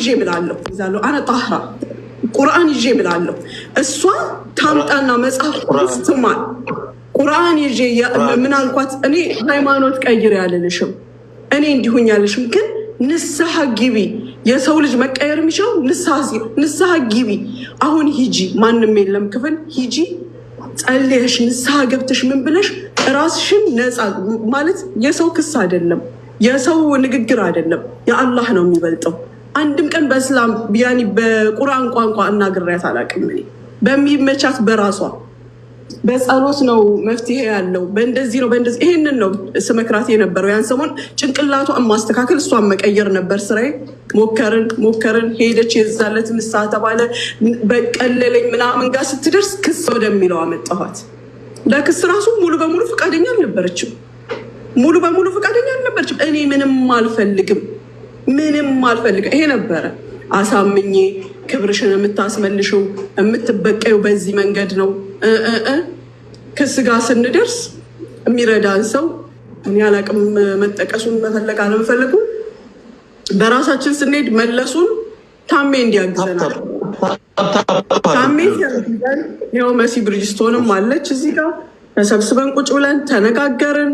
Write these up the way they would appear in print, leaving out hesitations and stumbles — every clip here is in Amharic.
ይዤ ብላለሁ ይዛለሁ አነ ጣህራ ቁርአን ይዤ ብላለሁ እሷ ታምጣና መጽሐፍ ትማል ቁርአን ይዤ ምን አልኳት እኔ ሃይማኖት ቀይር ያለልሽም እኔ እንዲሁኝ ያለሽም ግን ንስሐ ግቢ የሰው ልጅ መቀየር የሚችለው ንስሐ ግቢ አሁን ሂጂ ማንም የለም ክፍል ሂጂ ጸልየሽ ንስሐ ገብተሽ ምን ብለሽ ራስሽን ነፃ ማለት የሰው ክስ አይደለም የሰው ንግግር አይደለም የአላህ ነው የሚበልጠው አንድም ቀን በእስላም ቢያኒ በቁርአን ቋንቋ እናግሬያት አላውቅም እኔ በሚመቻት በራሷ በጸሎት ነው መፍትሄ ያለው በእንደዚህ ነው በእንደዚህ ይሄንን ነው ስመክራት የነበረው ያን ሰሞን ጭንቅላቷ ማስተካከል እሷን መቀየር ነበር ስራዬ ሞከርን ሄደች የዛለት ንስሐ ተባለ በቀለለኝ ምናምን ጋር ስትደርስ ክስ ወደሚለው አመጣኋት ለክስ ራሱ ሙሉ በሙሉ ፈቃደኛ አልነበረችም እኔ ምንም አልፈልግም ይሄ ነበረ አሳምኜ ክብርሽን የምታስመልሽው የምትበቀዩ በዚህ መንገድ ነው ክስ ጋር ስንደርስ የሚረዳን ሰው እኔ አላቅም መጠቀሱን መፈለግ አለመፈለጉ በራሳችን ስንሄድ መለሱን ታሜ እንዲያግዘናል ታሜ ሲያግዘን ይኸው መሲ ብሪጅስቶንም አለች እዚህ ጋር ተሰብስበን ቁጭ ብለን ተነጋገርን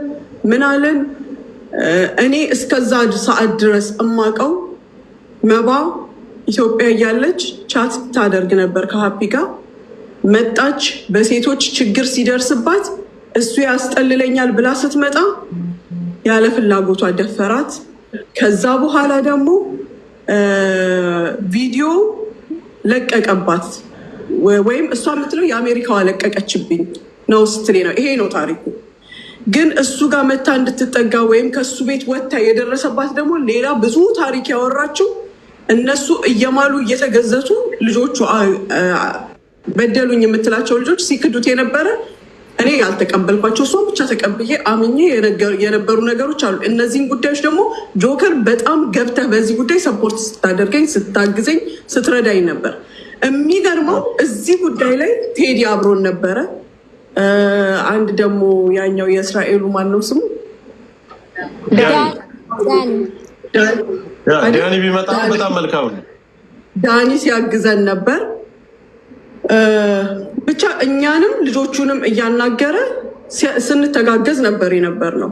ምን አለን እኔ እስከዛ ሰዓት ድረስ እማቀው መባ ኢትዮጵያ እያለች ቻት ታደርግ ነበር ከሀፒ ጋር መጣች በሴቶች ችግር ሲደርስባት እሱ ያስጠልለኛል ብላ ስትመጣ ያለ ፍላጎቷ ደፈራት ከዛ በኋላ ደግሞ ቪዲዮ ለቀቀባት ወይም እሷ የምትለው የአሜሪካዋ ለቀቀችብኝ ነው ስትሌ ነው ይሄ ነው ታሪኩ ግን እሱ ጋር መታ እንድትጠጋ ወይም ከሱ ቤት ወጥታ የደረሰባት ደግሞ ሌላ ብዙ ታሪክ ያወራችው እነሱ እየማሉ እየተገዘቱ ልጆቹ በደሉኝ የምትላቸው ልጆች ሲክዱት የነበረ እኔ ያልተቀበልኳቸው እሷ ብቻ ተቀብዬ አምኜ የነበሩ ነገሮች አሉ እነዚህን ጉዳዮች ደግሞ ጆከር በጣም ገብተህ በዚህ ጉዳይ ሰፖርት ስታደርገኝ ስታግዘኝ ስትረዳኝ ነበር የሚገርመው እዚህ ጉዳይ ላይ ቴዲ አብሮን ነበረ አንድ ደግሞ ያኛው የእስራኤሉ ማነው ስሙ ዳኒ ቢመጣ በጣም መልካም ነው ዳኒ ሲያግዘን ነበር ብቻ እኛንም ልጆቹንም እያናገረ ስንተጋገዝ ነበር የነበር ነው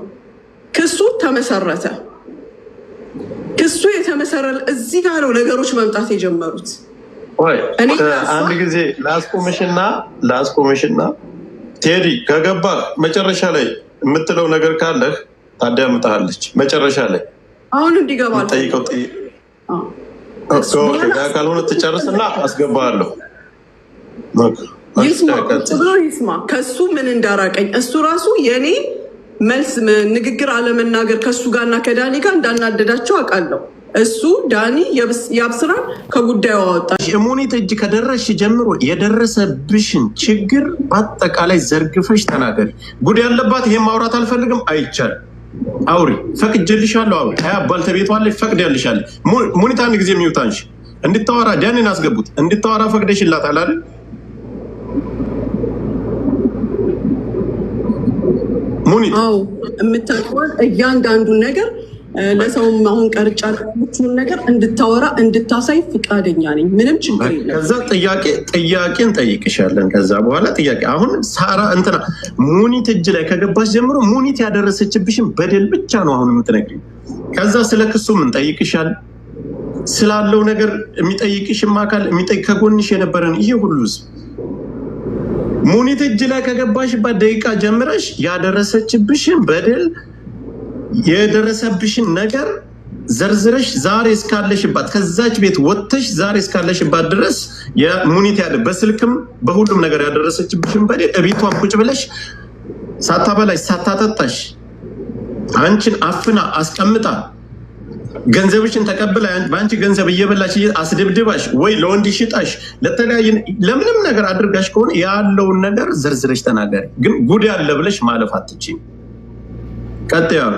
ክሱ ተመሰረተ ክሱ የተመሰረለ እዚህ ጋር ነው ነገሮች መምጣት የጀመሩት አንድ ጊዜ ላስቆምሽና ቴዲ ከገባ መጨረሻ ላይ የምትለው ነገር ካለህ ታዳምጣለች መጨረሻ ላይ አሁን እንዲገባል ጠይቀው ካልሆነ ትጨርስና አስገባለሁ ይስማ ከሱ ምን እንዳራቀኝ እሱ ራሱ የኔ መልስ ንግግር አለመናገር ከሱ ጋርና ከዳኒ ጋር እንዳናደዳቸው አውቃለሁ እሱ ዳኒ ያብስራን ከጉዳዩ አወጣ ሙኒት እጅ ከደረስሽ ጀምሮ የደረሰብሽን ችግር በአጠቃላይ ዘርግፈሽ ተናገሪ ጉድ ያለባት ይሄን ማውራት አልፈልግም አይቻልም አውሪ ፈቅጄልሻለሁ አውሪ አባል ተቤቷለሽ ፈቅዴልሻለሁ ሙኒት አንድ ጊዜ ሚውታንሽ እንድታወራ ዳኒን አስገቡት እንድታወራ ፈቅደሽላታል አይደል ሙኒት አው የምታውቀው እያንዳንዱን ነገር ለሰውም አሁን ቀርጫለችውን ነገር እንድታወራ እንድታሳይ ፍቃደኛ ነኝ ምንም ችግር የለም ከዛ ጥያቄን ጠይቅሻለን ከዛ በኋላ ጥያቄ አሁን ሳራ እንትና ሙኒት እጅ ላይ ከገባሽ ጀምሮ ሙኒት ያደረሰችብሽን በደል ብቻ ነው አሁን የምትነግሪኝ ከዛ ስለ ክሱ ምን ጠይቅሻል ስላለው ነገር የሚጠይቅሽም አካል የሚጠይቅ ከጎንሽ የነበረን ይሄ ሁሉስ ሙኒት እጅ ላይ ከገባሽባት ደቂቃ ጀምረሽ ያደረሰችብሽን በደል የደረሰብሽን ነገር ዘርዝረሽ ዛሬ እስካለሽባት ከዛች ቤት ወጥተሽ ዛሬ እስካለሽባት ድረስ የሙኒት ያለ በስልክም በሁሉም ነገር ያደረሰችብሽን በደል እቤቷን ቁጭ ብለሽ ሳታበላሽ ሳታጠጣሽ አንቺን አፍና አስቀምጣ ገንዘብሽን ተቀብላ ባንቺ ገንዘብ እየበላሽ አስደብድባሽ ወይ ለወንድ ሽጣሽ ለተለያየ ለምንም ነገር አድርጋሽ ከሆነ ያለውን ነገር ዘርዝረሽ ተናገሪ ግን ጉድ ያለ ብለሽ ማለፍ አትችይም ቀጥያው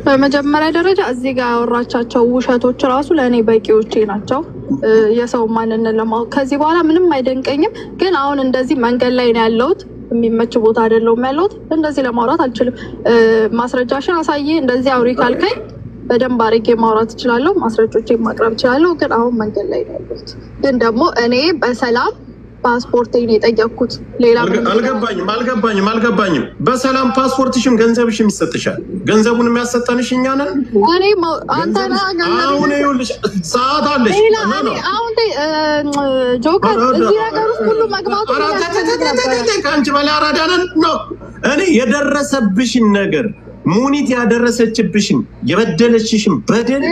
በመጀመሪያ ደረጃ እዚህ ጋር ያወራቻቸው ውሸቶች ራሱ ለእኔ በቂዎቼ ናቸው የሰው ማንነት ለማወቅ ከዚህ በኋላ ምንም አይደንቀኝም ግን አሁን እንደዚህ መንገድ ላይ ነው ያለሁት የሚመች ቦታ አይደለም ያለሁት እንደዚህ ለማውራት አልችልም ማስረጃሽን አሳይ እንደዚህ አውሪ ካልከኝ በደንብ አድርጌ ማውራት እችላለሁ፣ ማስረጃዎችን ማቅረብ እችላለሁ። ግን አሁን መንገድ ላይ ነው ያለሁት። ግን ደግሞ እኔ በሰላም ፓስፖርቴን የጠየቅኩት ሌላ አልገባኝም። በሰላም ፓስፖርትሽም ገንዘብሽም ይሰጥሻል። ገንዘቡን የሚያሰጠንሽ እኛ ነን። አሁን ይኸውልሽ ሰዓት አለሽ። አሁን ጆከር እዚህ ነገር ውስጥ ሁሉ መግባቱ ከአንቺ በላይ አራዳ ነን ነው። እኔ የደረሰብሽን ነገር ሙኒት ያደረሰችብሽን የበደለችሽን በደል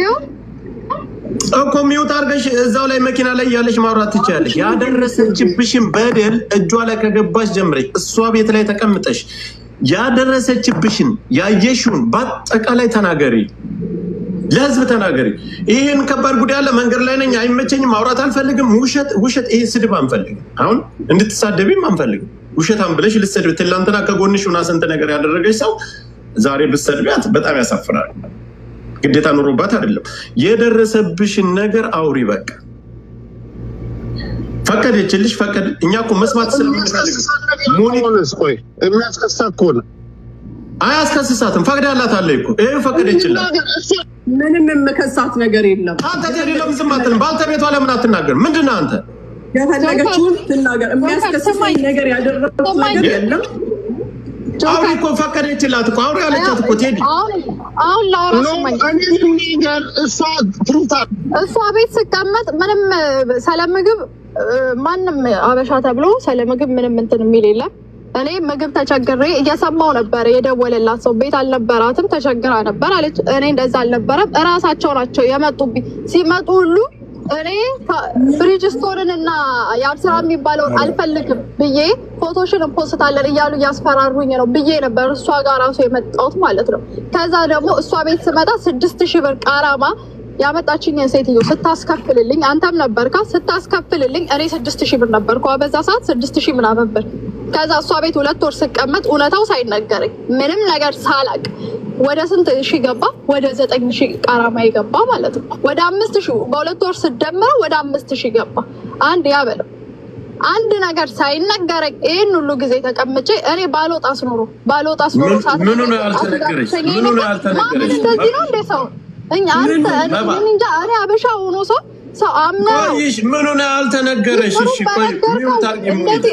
እኮ ሚውት አድርገሽ እዛው ላይ መኪና ላይ ያለሽ ማውራት ትችያለሽ። ያደረሰችብሽን በደል እጇ ላይ ከገባሽ ጀምረሽ እሷ ቤት ላይ ተቀምጠሽ ያደረሰችብሽን ያየሽውን በአጠቃላይ ተናገሪ፣ ለህዝብ ተናገሪ። ይሄን ከባድ ጉዳይ አለ። መንገድ ላይ ነኝ፣ አይመቸኝም፣ ማውራት አልፈልግም። ውሸት ይሄ ስድብ አንፈልግም። አሁን እንድትሳደቢም አንፈልግም። ውሸታም ብለሽ ልትሰድብ ትላንትና ከጎንሽ ሆና ስንት ነገር ያደረገች ሰው ዛሬ ብትሰድቢያት በጣም ያሳፍራል። ግዴታ ኑሮባት አይደለም። የደረሰብሽን ነገር አውሪ። በቃ ፈቀደችልሽ፣ ፈቀደ። እኛ እኮ መስማት ስለምንፈልግ ሙኒት ቆይ የሚያስከሳት ከሆነ አያስከስሳትም። ፈቅዳላታለ እኮ ይሄ ፈቀደችላት። ምንም የምከሳት ነገር የለም። አንተ ተደለም ዝም አትልም። ባልተቤቷ ለምን አትናገር? ምንድነው አንተ የፈለገችውን ትናገር። የሚያስከስሳኝ ነገር ያደረኩት ነገር የለም። አውሪ እኮ ፈቀደችላት እኮ አውሪ ያለቻት እኮ ቴዲ። አሁን እሷ ቤት ስቀመጥ ምንም ስለምግብ ማንም አበሻ ተብሎ ስለምግብ ምንም እንትን የሚል የለም። እኔ ምግብ ተቸግሬ እየሰማው ነበር። የደወለላት ሰው ቤት አልነበራትም፣ ተቸግራ ነበር አለች። እኔ እንደዛ አልነበረም፣ እራሳቸው ናቸው የመጡብኝ። ሲመጡ ሁሉ እኔ ብሪጅስቶንን እና የአብስራ የሚባለውን አልፈልግም ብዬ ፎቶሽን ፖስታለን እያሉ እያስፈራሩኝ ነው ብዬ ነበር እሷ ጋር ራሱ የመጣሁት ማለት ነው። ከዛ ደግሞ እሷ ቤት ስመጣ 6000 ብር ቃራማ ያመጣችኝ ሴትዮ ስታስከፍልልኝ፣ አንተም ነበርካ ስታስከፍልልኝ፣ እኔ 6000 ብር ነበርኩ በዛ ሰዓት 6000 ምናምን ብር። ከዛ እሷ ቤት 2 ወር ስቀመጥ እውነታው ሳይነገረኝ ምንም ነገር ሳላቅ ወደ ስንት ሺህ ገባ? ወደ 9000 ቃራማ ይገባ ማለት ነው። ወደ 5000 በ2 ወር ስደምረው ወደ 5000 ገባ። አንድ ያበለው አንድ ነገር ሳይነገረኝ ይሄን ሁሉ ጊዜ ተቀምጬ እኔ ባልወጣስ ኖሮ ሰዓት ምን ነው ያልተነገረሽ? ምን ነው ያልተነገረሽ? እንደዚህ ነው እንደ ሰው እኛ አንተ እንጃ እኔ አበሻ ሆኖ ሰው አምና ምን ነው ያልተነገረሽ? እሺ ቆይ ምን ታርጊ?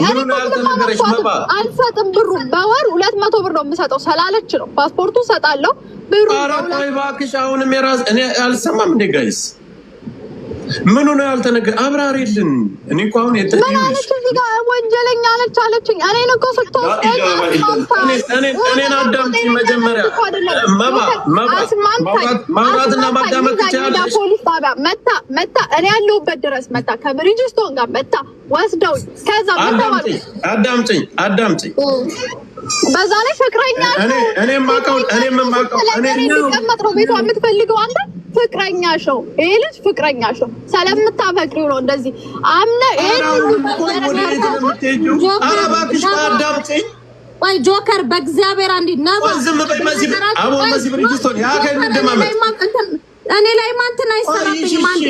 ምን ነው ያልተነገረሽ? መባ አልሰጥም ብሩ በወር 200 ብር ነው የምሰጠው ስላለች ነው። ፓስፖርቱ ሰጣለሁ ብሩ። ኧረ ቆይ እባክሽ አሁንም የራስ እኔ አልሰማም እንደ ጋይስ ምን ነው ያልተነገረ? አብራሪልን። እኔ እኮ አሁን የተጠየቅሽ እዚህ ጋር ወንጀለኛ ነች አለችኝ። እኔን እኮ ስትወስደኝ እኔን አዳምጪኝ መጀመሪያ። ማውራትና ማዳመጥ ትችያለሽ። ፖሊስ ጣቢያ መታ እኔ ያለሁበት ድረስ መታ ከብሪጅስቶን ጋር መታ ወስደው ከዛ አዳምጪኝ በዛ ላይ ፍቅረኛ እኔ የማውቀው ነው ቤቷ የምትፈልገው አንተ ፍቅረኛሽ ነው። ይሄ ልጅ ፍቅረኛሽ ነው። ስለምታፈቅሪው ነው እንደዚህ አምነ ወይ ጆከር በእግዚአብሔር አንዲ ነባ እኔ ላይ ማንተን አይሰራብኝም። አንዴ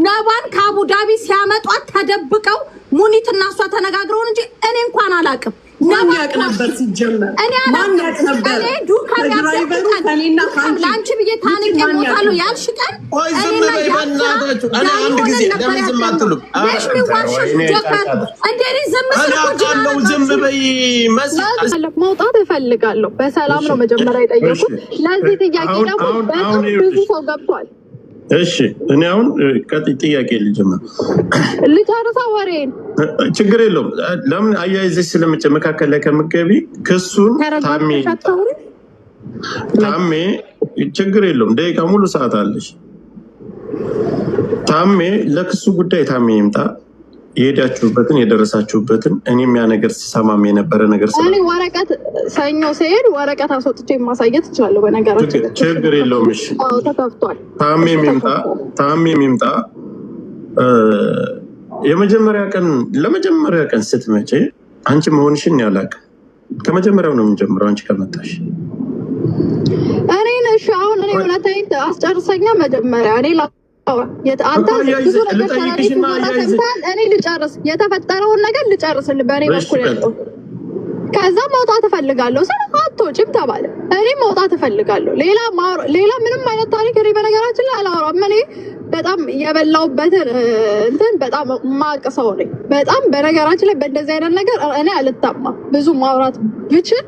ነባን ከአቡዳቢ ሲያመጧት ተደብቀው ሙኒትና እሷ ተነጋግረው እንጂ እኔ እንኳን አላውቅም። ማን ያውቅ ነበር ሲጀመር? ማን ያውቅ ነበር? ድራይቨሩ ከኔና ካንቺ ላንቺ ብዬ ታንቄ ሞታለሁ ያልሽ ቀን ዝም በይ በእናታችሁ። እኔ አንድ ጊዜ ለምን ዝም አትሉም? ዝም በይ መውጣት እፈልጋለሁ። በሰላም ነው መጀመሪያ የጠየቁት። ለዚህ ጥያቄ ደግሞ በጣም ብዙ ሰው ገብቷል። እሺ እኔ አሁን ጥያቄ ልጨርሳ ወሬን ችግር የለውም። ለምን አያይዘሽ ስለምጨ መካከል ላይ ከምትገቢ ክሱን ታሜ ችግር የለውም። ደቂቃ ሙሉ ሰዓት አለሽ። ታሜ ለክሱ ጉዳይ ታሜ ይምጣ። የሄዳችሁበትን የደረሳችሁበትን እኔም ያ ነገር ሲሰማም የነበረ ነገር እኔ ወረቀት ሰኞ ሲሄድ ወረቀት አስወጥቼ ማሳየት እችላለሁ። በነገራችን ችግር የለውም። እሺ ተከፍቷል። ታሜም ይምጣ። ለመጀመሪያ ቀን ስትመጪ አንቺ መሆንሽን ያላቅ ከመጀመሪያው ነው የምንጀምረው። አንቺ ከመጣሽ እኔ እሺ አሁን እኔ እውነቴን አስጨርሰኛ መጀመሪያ እኔ አንተ ብዙ ነገር ተናግረሽ እኔ ልጨርስ የተፈጠረውን ነገር ልጨርስልህ በእኔ በኩል ያለው ከዛ መውጣት እፈልጋለሁ አትወጪም ተባለ። እኔ መውጣት እፈልጋለሁ። ሌላ ምንም አይነት ታሪክ እኔ በነገራችን ላይ አላወራም። እኔ በጣም የበላውበትን እንትን በጣም ማቅሰው ነኝ። በጣም በነገራችን ላይ በእንደዚህ አይነት ነገር እኔ አልታማም። ብዙ ማውራት ብችል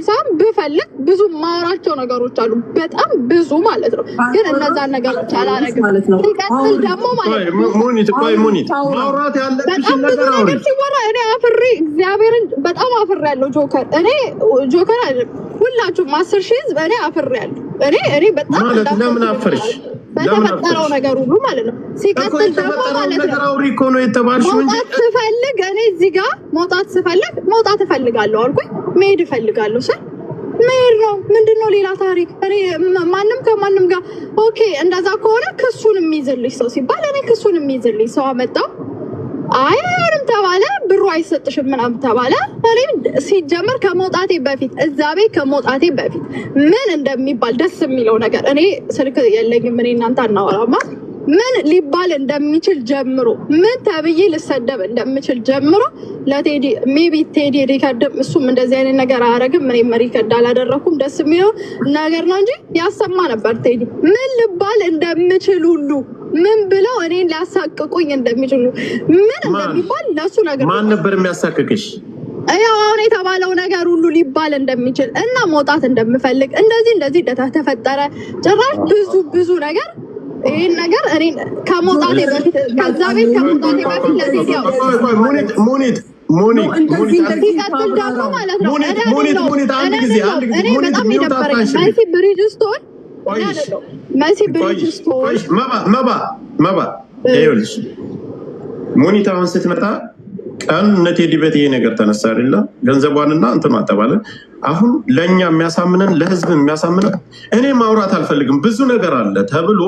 ሳይሆን ብፈልግ ብዙ ማውራቸው ነገሮች አሉ። በጣም ብዙ ማለት ነው። ግን እነዛን ነገሮች አላረግም። ሲቀጥል ደግሞ ማለት ነው ሙኒት ማውራት ያለብሽን ነገር አውሪ። ሲወራ እኔ አፍሬ እግዚአብሔርን በጣም አፍሬ ያለው እኔ ጆከር አይደለም ሁላችሁም 10,000 ህዝብ እኔ አፍሬ ያለው እኔ በጣም ለምን አፈርሽ? በተፈጠረው ነገር ሁሉ ማለት ነው። ሲቀጥል ደግሞ ማለት ነው መውጣት ስፈልግ እኔ እዚህ ጋር መውጣት እፈልጋለሁ አልኩኝ። መሄድ እፈልጋለሁ ስል መሄድ ነው። ምንድነው ሌላ ታሪክ? እኔ ማንም ከማንም ጋር ኦኬ። እንደዛ ከሆነ ክሱን የሚይዝልሽ ሰው ሲባል እኔ ክሱን የሚይዝልኝ ሰው አመጣው። አይሆንም ተባለ። ብሩ አይሰጥሽም ምናምን ተባለ። እኔ ሲጀመር ከመውጣቴ በፊት ምን እንደሚባል ደስ የሚለው ነገር እኔ ስልክ የለኝም። እኔ እናንተ አናወራማ። ምን ሊባል እንደሚችል ጀምሮ ምን ተብዬ ልሰደብ እንደምችል ጀምሮ ለቴዲ ሜቢ ቴዲ ሪከርድም እሱም እንደዚህ አይነት ነገር አያረግም። እኔም ሪከርድ አላደረኩም። ደስ የሚለው ነገር ነው እንጂ ያሰማ ነበር ቴዲ ምን ልባል እንደምችል ሁሉ ምን ብለው እኔን ሊያሳቅቁኝ እንደሚችሉ ምን እንደሚባል ለሱ ነገር ማን ነበር የሚያሳቅቅሽ? ያው አሁን የተባለው ነገር ሁሉ ሊባል እንደሚችል እና መውጣት እንደምፈልግ እንደዚህ ተፈጠረ። ጭራሽ ብዙ ነገር ይሄን ነገር እኔ ከመውጣቴ በፊት ከዛ ቤት ከመውጣቴ በፊት ለዚህ ያው ሙኒት ሲቀጥል ደግሞ ማለት ነው አንድ ጊዜ በጣም ይደበረኝ መሲ ብሪጅስቶን መባ ይኸውልሽ ሙኒት አሁን ስትመጣ ቀን ቴዲ ቤት ይሄ ነገር ተነሳ አይደለ? ገንዘቧንና እንትኗ ተባለ። አሁን ለእኛ የሚያሳምነን ለህዝብ የሚያሳምነን እኔ ማውራት አልፈልግም ብዙ ነገር አለ ተብሎ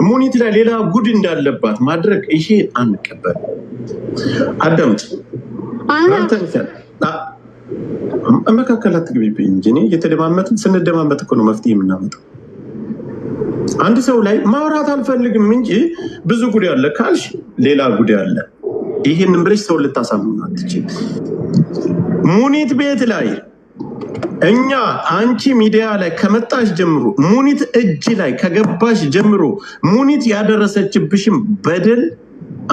ሙኒት ላይ ሌላ ጉድ እንዳለባት ማድረግ ይሄ አንቀበል። አዳምጥ መካከል አትግቢብኝ እንጂ እኔ እየተደማመጥን ስንደማመጥ እኮ ነው መፍትሄ የምናመጣው። አንድ ሰው ላይ ማውራት አልፈልግም እንጂ ብዙ ጉድ ያለ ካልሽ ሌላ ጉድ ያለ ይሄንን ብለሽ ሰው ልታሳምኑ አትችል። ሙኒት ቤት ላይ እኛ አንቺ ሚዲያ ላይ ከመጣሽ ጀምሮ ሙኒት እጅ ላይ ከገባሽ ጀምሮ ሙኒት ያደረሰችብሽም በደል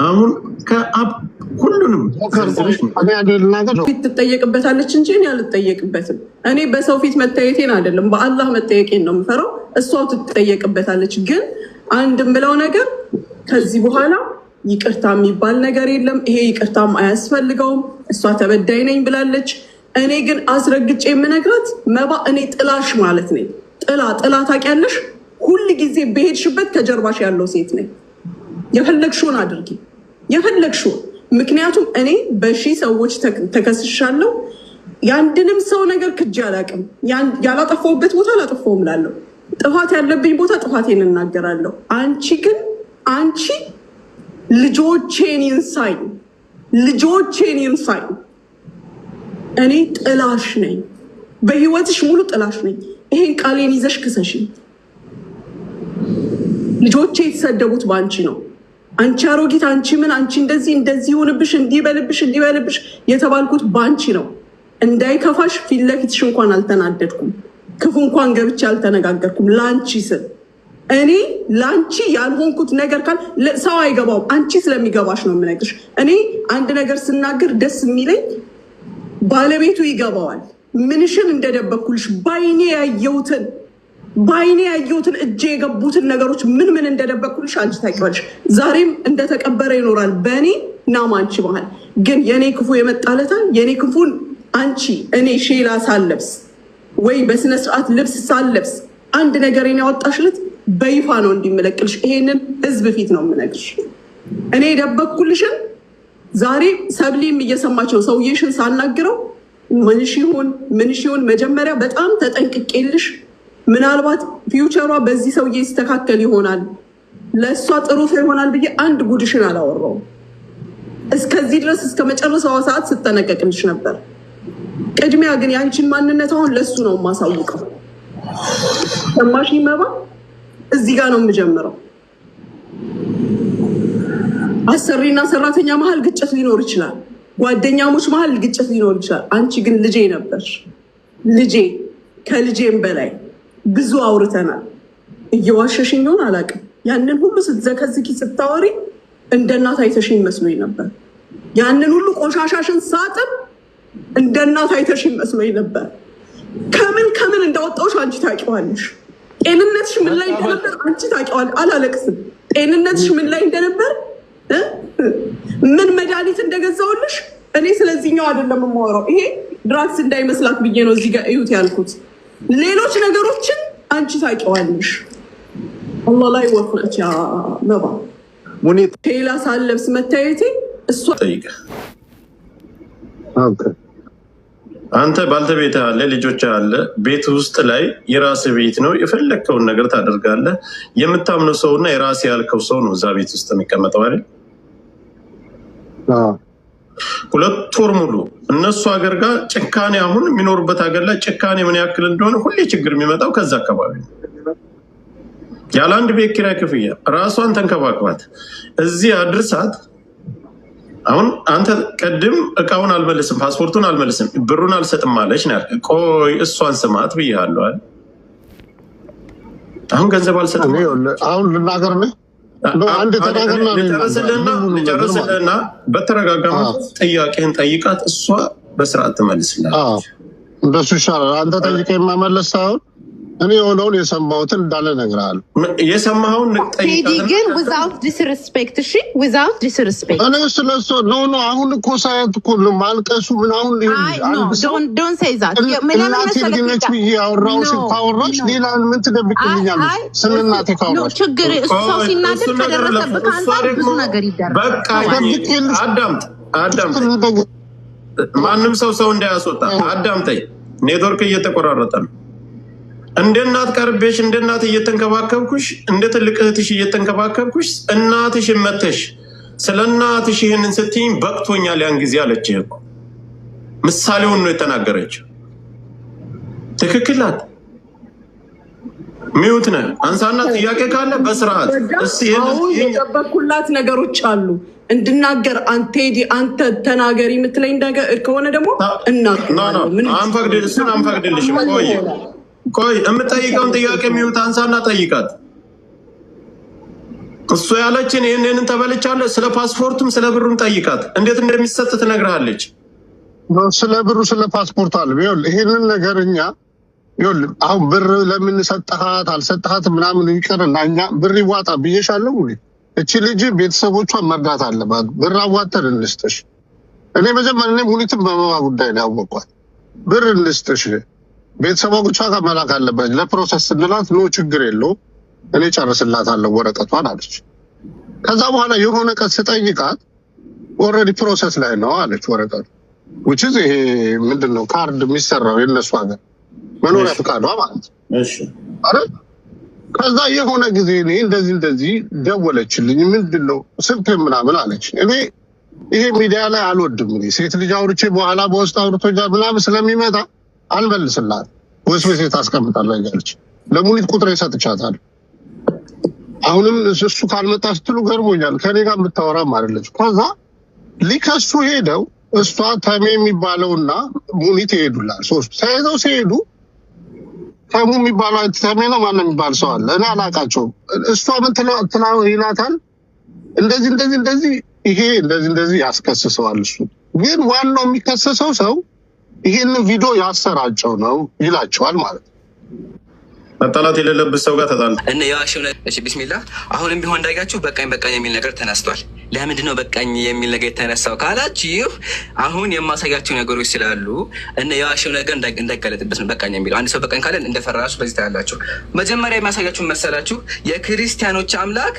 አሁን ሁሉንም ትጠየቅበታለች እንጂ እኔ አልጠየቅበትም። እኔ በሰው ፊት መታየቴን አይደለም በአላህ መጠየቄን ነው የምፈራው። እሷው ትጠየቅበታለች። ግን አንድ ብለው ነገር ከዚህ በኋላ ይቅርታ የሚባል ነገር የለም። ይሄ ይቅርታም አያስፈልገውም። እሷ ተበዳይ ነኝ ብላለች። እኔ ግን አስረግጬ የምነግራት መባ እኔ ጥላሽ ማለት ነኝ። ጥላ ታውቂያለሽ። ሁል ጊዜ በሄድሽበት ከጀርባሽ ያለው ሴት ነኝ። የፈለግሽውን አድርጊ የፈለግሽውን። ምክንያቱም እኔ በሺህ ሰዎች ተከስሻለሁ። የአንድንም ሰው ነገር ክጄ አላውቅም። ያላጠፋሁበት ቦታ አላጠፋሁም እላለሁ። ጥፋት ያለብኝ ቦታ ጥፋቴን እናገራለሁ። አንቺ ልጆቼን ይንሳኝ። እኔ ጥላሽ ነኝ። በህይወትሽ ሙሉ ጥላሽ ነኝ። ይሄን ቃሌን ይዘሽ ክሰሽኝ። ልጆቼ የተሰደቡት በአንቺ ነው። አንቺ አሮጊት፣ አንቺ ምን፣ አንቺ እንደዚህ ሆንብሽ፣ እንዲበልብሽ የተባልኩት በአንቺ ነው። እንዳይከፋሽ ፊት ለፊትሽ እንኳን አልተናደድኩም። ክፉ እንኳን ገብቼ አልተነጋገርኩም። ለአንቺ ስል እኔ ለአንቺ ያልሆንኩት ነገር ካል ሰው አይገባውም። አንቺ ስለሚገባሽ ነው የምነግርሽ። እኔ አንድ ነገር ስናገር ደስ የሚለኝ ባለቤቱ ይገባዋል። ምንሽን እንደደበኩልሽ ባይኔ ያየሁትን እጄ የገቡትን ነገሮች ምን እንደደበኩልሽ አንቺ ታውቂዋለሽ። ዛሬም እንደተቀበረ ይኖራል በእኔ ናም አንቺ መሀል። ግን የኔ ክፉ የመጣለታ የኔ ክፉን አንቺ እኔ ሼላ ሳለብስ ወይ በስነስርዓት ልብስ ሳለብስ አንድ ነገሬን ያወጣሽለት በይፋ ነው እንዲመለቅልሽ። ይሄንን ህዝብ ፊት ነው የምነግርሽ። እኔ የደበኩልሽን ዛሬ ሰብሊም እየሰማች ነው። ሰውዬሽን ሳናግረው ምንሽ ይሁን መጀመሪያ በጣም ተጠንቅቄልሽ፣ ምናልባት ፊውቸሯ በዚህ ሰውዬ ይስተካከል ይሆናል ለእሷ ጥሩ ሰው ይሆናል ብዬ አንድ ጉድሽን አላወራውም። እስከዚህ ድረስ እስከ መጨረሻዋ ሰዓት ስጠነቀቅልሽ ነበር። ቅድሚያ ግን የአንቺን ማንነት አሁን ለሱ ነው የማሳውቀው። ሰማሽ መባ? እዚህ ጋር ነው የምጀምረው። አሰሪና ሰራተኛ መሀል ግጭት ሊኖር ይችላል። ጓደኛሞች መሀል ግጭት ሊኖር ይችላል። አንቺ ግን ልጄ ነበር። ልጄ ከልጄም በላይ ብዙ አውርተናል። እየዋሸሽኝ ሆን አላውቅም። ያንን ሁሉ ስትዘከዝኪ ስታወሪ እንደ እናት አይተሽኝ መስሎኝ ነበር። ያንን ሁሉ ቆሻሻሽን ሳጥብ እንደ እናት አይተሽኝ መስሎኝ ነበር። ከምን እንዳወጣሁሽ አንቺ ታውቂዋለሽ። ጤንነትሽ ምን ላይ እንደነበር አንቺ ታውቂዋለሽ። አላለቅስም። ጤንነትሽ ምን ላይ እንደነበር ምን መድኃኒት እንደገዛውልሽ እኔ ስለዚህኛው አይደለም የማወራው። ይሄ ድራግስ እንዳይመስላት ብዬ ነው እዚህ ጋር እዩት ያልኩት። ሌሎች ነገሮችን አንቺ ታውቂዋለሽ። አላህ ላይ ወፍነች ያ ነባ ሙኒት ሌላ ሳለብስ መታየቴ እሷ ጠይቀ አንተ ባልተቤት አለ ልጆች አለ ቤት ውስጥ ላይ የራስ ቤት ነው። የፈለግከውን ነገር ታደርጋለህ። የምታምነው ሰውና የራስ ያልከው ሰው ነው እዛ ቤት ውስጥ የሚቀመጠው አይደል? 2 ወር ሙሉ እነሱ ሀገር ጋር ጭካኔ አሁን የሚኖሩበት ሀገር ላይ ጭካኔ ምን ያክል እንደሆነ ሁሌ ችግር የሚመጣው ከዛ አካባቢ ነው። ያለ አንድ ቤት ኪራይ ክፍያ ራሷን ተንከባክባት እዚህ አድርሳት። አሁን አንተ ቀድም እቃውን አልመልስም ፓስፖርቱን አልመልስም ብሩን አልሰጥም አለች ነው ያልከው። ቆይ እሷን ስማት ብያለሁ አይደል? አሁን ገንዘብ አልሰጥም አሁን ልናገር ነው አንድ ተናገርና ልጨርስልህና በተረጋጋ ጥያቄህን ጠይቃት፣ እሷ በስርዓት ትመልስላለች። እንደሱ ይሻላል። አንተ ጠይቀህ የማመለስ ሳይሆን እኔ የሆነውን የሰማሁትን እንዳለ እነግርሃለሁ። የሰማኸውን ጠይቃት ግን without disrespect እሺ፣ without disrespect እኔ ስለሱ ኖ አሁን እኮ ሳያት እኮ ማልቀሱ ምን አሁን don't say that እናቴ ልጅነች ብዬ ያወራሁሽ ካወራሽ ሌላ ምን ትደብቅልኛለሽ? ስለእናቴ ካወራሽ ችግር እሷ ሲናደድ ከደረሰብህ አንፃር ብዙ ነገር ይደረጋል። በቃ አዳምጥ። ማንም ሰው እንዳያስወጣ አዳምጠኝ። ኔትወርክ እየተቆራረጠ ነው። እንደ እናት ቀርቤሽ እንደ እናት እየተንከባከብኩሽ እንደ ትልቅ እህትሽ እየተንከባከብኩሽ እናትሽን መተሽ ስለ እናትሽ ይህንን ስትይኝ በቅቶኛል ያን ጊዜ አለችህ እኮ። ምሳሌውን ነው የተናገረችው። ትክክል ናት። ሚውት ነህ አንሳና ጥያቄ ካለ በስርዓት የጠበኩላት ነገሮች አሉ እንድናገር። አንተ ተናገሪ የምትለኝ ነገር ከሆነ ደግሞ አንፈቅድልሽም። ቆይ የምጠይቀውን ጥያቄ የሚውት አንሳና ጠይቃት። እሱ ያለችን ይህንን ተበልቻለሁ። ስለ ፓስፖርቱም ስለ ብሩም ጠይቃት። እንዴት እንደሚሰጥ ትነግርሃለች። ስለ ብሩ ስለ ፓስፖርት አለ ይህንን ነገር እኛ አሁን ብር ለምን ሰጠሃት አልሰጠሃት ምናምን ይቀርና እኛ ብር ይዋጣ ብዬሻለሁ። እቺ ልጅ ቤተሰቦቿን መርዳት አለባት። ብር አዋጠን እንስጥሽ። እኔ መጀመሪያ ሙኒትን በመባ ጉዳይ ነው ያወቋት። ብር እንስጥሽ ቤተሰቦቿ ጋር መላክ አለበት ለፕሮሰስ ስንላት ኖ ችግር የለውም እኔ ጨርስላታለሁ ወረቀቷን አለች። ከዛ በኋላ የሆነ ቀን ስጠይቃት ኦልሬዲ ፕሮሰስ ላይ ነው አለች ወረቀቱ። which is ይሄ ምንድነው ካርድ የሚሰራው የነሱ ሀገር መኖሪያ ፈቃዷ ማለት ነው። ከዛ የሆነ ጊዜ እኔ እንደዚህ ደወለችልኝ። ምንድነው ስልክ ምናምን አለች። እኔ ይሄ ሚዲያ ላይ አልወድም። ሴት ልጅ አውርቼ በኋላ በውስጥ አውርቶኛ ምናምን ስለሚመጣ አልመልስላት ወይስ ታስቀምጣለህ እያለች ለሙኒት ቁጥር ሰጥቻታለሁ። አሁንም እሱ ካልመጣ ስትሉ ገርሞኛል። ከኔ ጋር የምታወራም አይደለች። ከዛ ሊከሱ ሄደው እሷ ተሜ የሚባለውና ሙኒት ይሄዱላል። ሶስቱ ተይዘው ሲሄዱ ተሙ የሚባለው ተሜ ነው ማነው የሚባል ሰው አለ እኔ አላውቃቸውም። እሷ ምን ትለው ይላታል እንደዚህ ይሄ እንደዚህ ያስከስሰዋል። እሱ ግን ዋናው የሚከሰሰው ሰው ይሄንን ቪዲዮ ያሰራጨው ነው ይላቸዋል ማለት ነው። መጣላት የሌለበት ሰው ጋር ተጣላ እና ያሽው እሺ ቢስሚላህ አሁንም ቢሆን እንዳይጋችሁ በቃኝ የሚል ነገር ተነስቷል። ለምንድነው በቃኝ የሚል ነገር የተነሳው ካላችሁ አሁን የማሳያችሁ ነገሮች ስላሉ እና ያሽው ነገር እንዳይጋለጥበት ነው በቃኝ የሚለው። አንድ ሰው በቃኝ ካለ እንደፈራሱ በዚህ ታያላችሁ። መጀመሪያ የማሳያችሁ መሰላችሁ የክርስቲያኖች አምላክ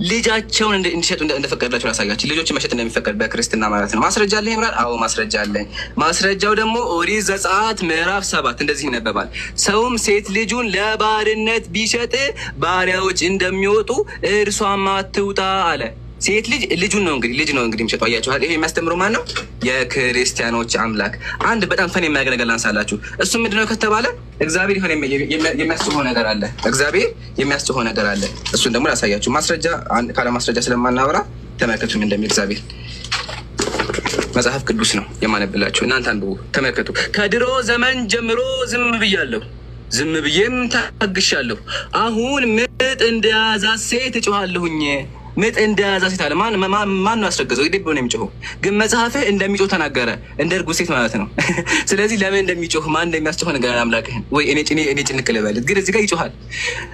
ልጃቸውን እንዲሸጡ እንደፈቀደላቸው ላሳያችሁ። ልጆችን መሸጥ እንደሚፈቀድ በክርስትና ማለት ነው። ማስረጃ አለኝ ይምራል። አዎ ማስረጃ አለኝ። ማስረጃው ደግሞ ኦሪት ዘጸአት ምዕራፍ 7 እንደዚህ ይነበባል። ሰውም ሴት ልጁን ለባርነት ቢሸጥ ባሪያዎች እንደሚወጡ እርሷም አትውጣ አለ። ሴት ልጅ ነው እንግዲህ የሚሸጠው። አያችኋል? ይሄ የሚያስተምረው ማን ነው? የክርስቲያኖች አምላክ። አንድ በጣም ፈን የሚያገር ነገር ላንሳላችሁ። እሱ ምንድነው ከተባለ እግዚአብሔር የሆነ የሚያስጭሆ ነገር አለ። እግዚአብሔር የሚያስጭሆ ነገር አለ። እሱን ደግሞ ላሳያችሁ። ማስረጃ ካለ ማስረጃ ስለማናወራ ተመልከቱም እንደሚል እግዚአብሔር መጽሐፍ ቅዱስ ነው የማነብላችሁ። እናንተ አንብቡ፣ ተመልከቱ። ከድሮ ዘመን ጀምሮ ዝም ብያለሁ፣ ዝም ብዬም ታግሻለሁ። አሁን ምጥ እንደያዛት ሴት እጮሃለሁኝ። ምጥ እንደያዛት ሴት አለ። ማን ነው ያስረገዘው? ግዴ ብሎ ነው የሚጮኸው። ግን መጽሐፍህ እንደሚጮህ ተናገረ፣ እንደ እርጉዝ ሴት ማለት ነው። ስለዚህ ለምን እንደሚጮህ ማን እንደሚያስጮህ ነገር አምላክህን ወይ እኔ ጭንቅ ልበልህ። ግን እዚህ ጋር ይጮሃል።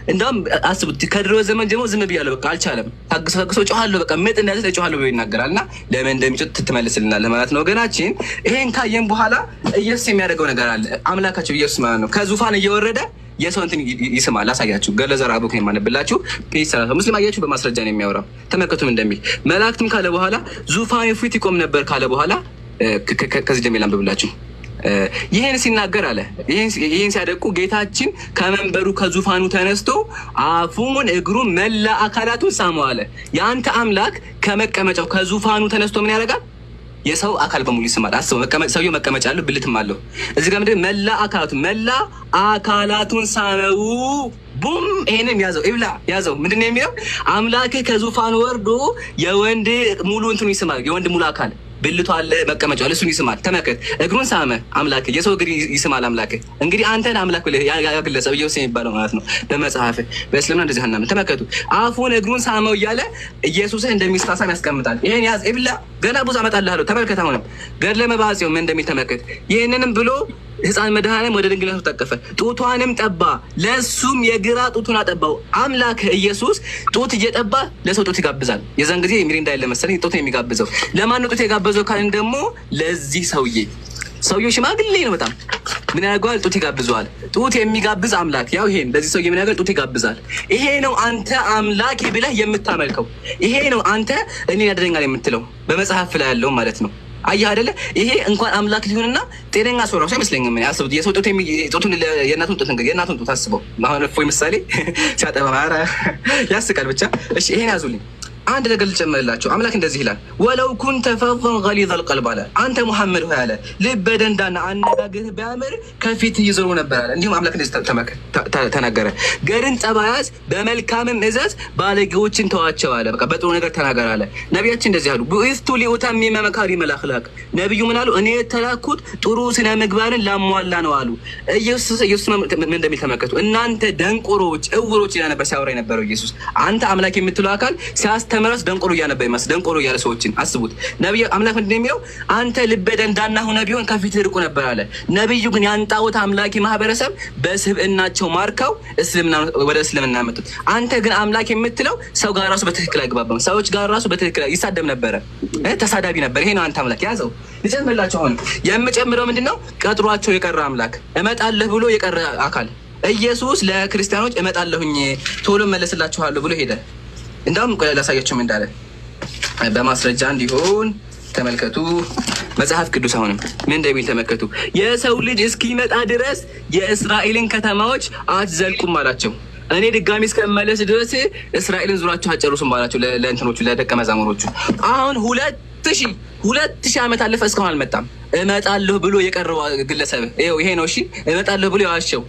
እንደውም አስቡት፣ ከድሮ ዘመን ጀምሮ ዝም ብያለሁ፣ በቃ አልቻለም፣ ታግሶ ጮሃለሁ፣ በቃ ምጥ እንደያዛት እጮሃለሁ ብሎ ይናገራል። እና ለምን እንደሚጮህ ትመልስልናለህ ማለት ነው ወገናችን። ይሄን ካየን በኋላ ኢየሱስ የሚያደርገው ነገር አለ። አምላካቸው ኢየሱስ ማለት ነው ከዙፋን እየወረደ የሰው እንትን ይስማል። አሳያችሁ ገለዘር አቡክ ነው የማነብላችሁ። ፔጅ 30 ሙስሊም አያችሁ በማስረጃ ነው የሚያወራው። ተመልከቱም እንደሚል መላእክትም ካለ በኋላ ዙፋኑ ፊት ይቆም ነበር ካለ በኋላ ከዚህ ጀምሮ ላንብብላችሁ። ይሄን ሲናገር አለ ይሄን ሲያደቁ ጌታችን ከመንበሩ ከዙፋኑ ተነስቶ አፉን እግሩን መላ አካላቱን ሳመው አለ። የአንተ አምላክ ከመቀመጫው ከዙፋኑ ተነስቶ ምን ያደርጋል? የሰው አካል በሙሉ ይስማል። አስበው፣ ሰውየው መቀመጫ አለው፣ ብልትም አለው። እዚህ ጋር ምንድን መላ አካላቱን ሳመው። ቡም ይሄንን ያዘው፣ ይብላ ያዘው። ምንድን ነው የሚለው? አምላክህ ከዙፋን ወርዶ የወንድ ሙሉ እንትኑ ይስማል። የወንድ ሙሉ አካል ብልቱ አለ፣ መቀመጫው አለ፣ እሱን ይስማል። ተመልከት፣ እግሩን ሳመ አምላክህ። የሰው እግር ይስማል አምላክህ። እንግዲህ አንተን አምላክ ብለህ ያግለጸው ኢየሱስ የሚባለው ማለት ነው በመጽሐፍ በእስልምና እንደዚህ አናምን። ተመልከቱ፣ አፉን እግሩን ሳመው እያለ ኢየሱስን እንደሚሳሳም ያስቀምጣል። ይሄን ያዝ፣ ይብላ፣ ገና ብዙ አመጣልሃለሁ። ተመልከት፣ አሁንም ገድለ መባጽዮን ምን እንደሚል ተመልከት። ይህንንም ብሎ ሕፃን መድኃኔዓለም ወደ ድንግልናቱ ተቀፈ፣ ጡቷንም ጠባ፣ ለሱም የግራ ጡቱን አጠባው። አምላክ ኢየሱስ ጡት እየጠባ ለሰው ጡት ይጋብዛል። የዛን ጊዜ ሚሪንዳ የለ መሰለኝ ጡት የሚጋብዘው ለማን ነው? ጡት የጋበዘው ካልን ደግሞ ለዚህ ሰውዬው ሽማግሌ ነው በጣም። ምን ያደርገዋል? ጡት ይጋብዘዋል። ጡት የሚጋብዝ አምላክ ያው ይሄን ለዚህ ሰውዬ ምን ያደርጋል? ጡት ይጋብዛል። ይሄ ነው አንተ አምላክ ብለህ የምታመልከው። ይሄ ነው አንተ እኔ ያድነኛል የምትለው በመጽሐፍ ላይ ያለው ማለት ነው። አየህ አይደለ? ይሄ እንኳን አምላክ ሊሆንና ጤነኛ ሰው ራሱ አይመስለኝም። ምን ያስቡት? የሰው ጡቱን የእናቱን ጡት አስበው። አሁን እፎይ ምሳሌ ሲያጠባ ያስቃል። ብቻ እሺ፣ ይሄን ያዙልኝ። አንድ ነገር ልጨምርላችሁ። አምላክ እንደዚህ ይላል፣ ወለው ኩንተ ፈظን ገሊዘ ልቀልብ አለ። አንተ ሙሐመድ ሆይ አለ ልበ ደንዳና አነጋገርህ ቢያምር ከፊትህ ይዞሩ ነበር አለ። እንዲሁም አምላክ እንደዚህ ተናገረ፣ ገርን ጠባያዝ በመልካምም እዘዝ ባለጌዎችን ተዋቸው አለ። በቃ በጥሩ ነገር ተናገር አለ። ነቢያችን እንደዚህ አሉ፣ ቡኢስቱ ሊኡተሚመ መካሪመል አኽላቅ። ነቢዩ ምን አሉ? እኔ የተላኩት ጥሩ ስነ ምግባርን ላሟላ ነው አሉ። ኢየሱስ ምን እንደሚል ተመልከቱ። እናንተ ደንቆሮች፣ እውሮች ይላል ነበር ሲያወራ የነበረው ኢየሱስ። አንተ አምላክ የምትለው አካል ሲያስተምረስ ደንቆሮ እያነበ ይመስል ደንቆሮ እያለ ሰዎችን አስቡት። ነብዩ አምላክ ምንድን ነው የሚለው? አንተ ልበ ደንዳና ሆነ ቢሆን ከፊት ርቁ ነበር አለ። ነብዩ ግን ያንጣውት አምላኪ ማህበረሰብ በስብዕናቸው ማርከው ወደ እስልምና መጡት። አንተ ግን አምላክ የምትለው ሰው ጋር ራሱ በትክክል አይግባባም። ሰዎች ጋር ራሱ በትክክል ይሳደብ ነበረ፣ ተሳዳቢ ነበር። ይሄ ነው አንተ አምላክ። ያዘው። ልጨምርላችሁ። አሁን የምጨምረው ምንድነው? ቀጥሯቸው የቀረ አምላክ፣ እመጣለሁ ብሎ የቀረ አካል። ኢየሱስ ለክርስቲያኖች እመጣለሁኝ ቶሎ መለስላችኋለሁ ብሎ ሄደ። እንዳውም ላሳያችሁም እንዳለ በማስረጃ እንዲሆን ተመልከቱ። መጽሐፍ ቅዱስ አሁንም ምን እንደሚል ተመልከቱ። የሰው ልጅ እስኪመጣ ድረስ የእስራኤልን ከተማዎች አትዘልቁም አላቸው። እኔ ድጋሚ እስከመለስ ድረስ እስራኤልን ዙራችሁ አጨርሱም አላቸው ለእንትኖቹ ለደቀ መዛሙሮቹ። አሁን 2000 ዓመት አለፈ፣ እስካሁን አልመጣም። እመጣለሁ ብሎ የቀረው ግለሰብ ይሄ ነው። እሺ እመጣለሁ ብሎ ያዋሸው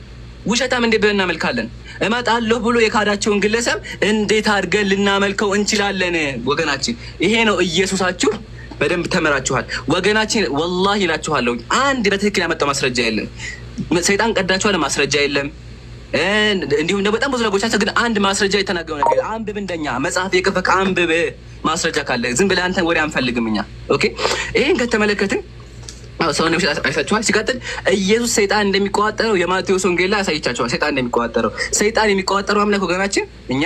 ውሸታም እንዴት ብለን እናመልካለን? እመጣለሁ ብሎ የካዳቸውን ግለሰብ እንዴት አድርገን ልናመልከው እንችላለን? ወገናችን ይሄ ነው ኢየሱሳችሁ። በደንብ ተመራችኋል ወገናችን። ወላሂ እላችኋለሁ አንድ በትክክል ያመጣው ማስረጃ የለም። ሰይጣን ቀዳችኋል፣ ማስረጃ የለም። እንዲሁም ደግሞ በጣም ብዙ ነገሮች ግን አንድ ማስረጃ የተናገረው ነገር አንብብ፣ እንደኛ መጽሐፍ የከፈከ አንብብ። ማስረጃ ካለ ዝም ብለህ አንተ ወሬ አንፈልግም እኛ። ኦኬ ይሄን ከተመለከትን ሰው ነው አይታችኋል። ሲቀጥል ኢየሱስ ሰይጣን እንደሚቆጣጠረው የማቴዎስ ወንጌል ላይ አሳይቻችኋል። ሰይጣን እንደሚቆጣጠረው ሰይጣን የሚቆጣጠረው አምላክ ወገናችን፣ እኛ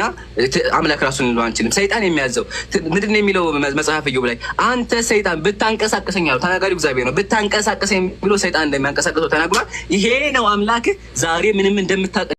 አምላክ ራሱን ልንለው አንችልም። ሰይጣን የሚያዘው ምንድን ነው የሚለው መጽሐፍ ኢዮብ ላይ? አንተ ሰይጣን ብታንቀሳቀሰኝ አለው። ተናጋሪው እግዚአብሔር ነው። ብታንቀሳቀሰኝ ብሎ ሰይጣን እንደሚያንቀሳቀሰው ተናግሯል። ይሄ ነው አምላክ ዛሬ ምንም እንደምታውቅ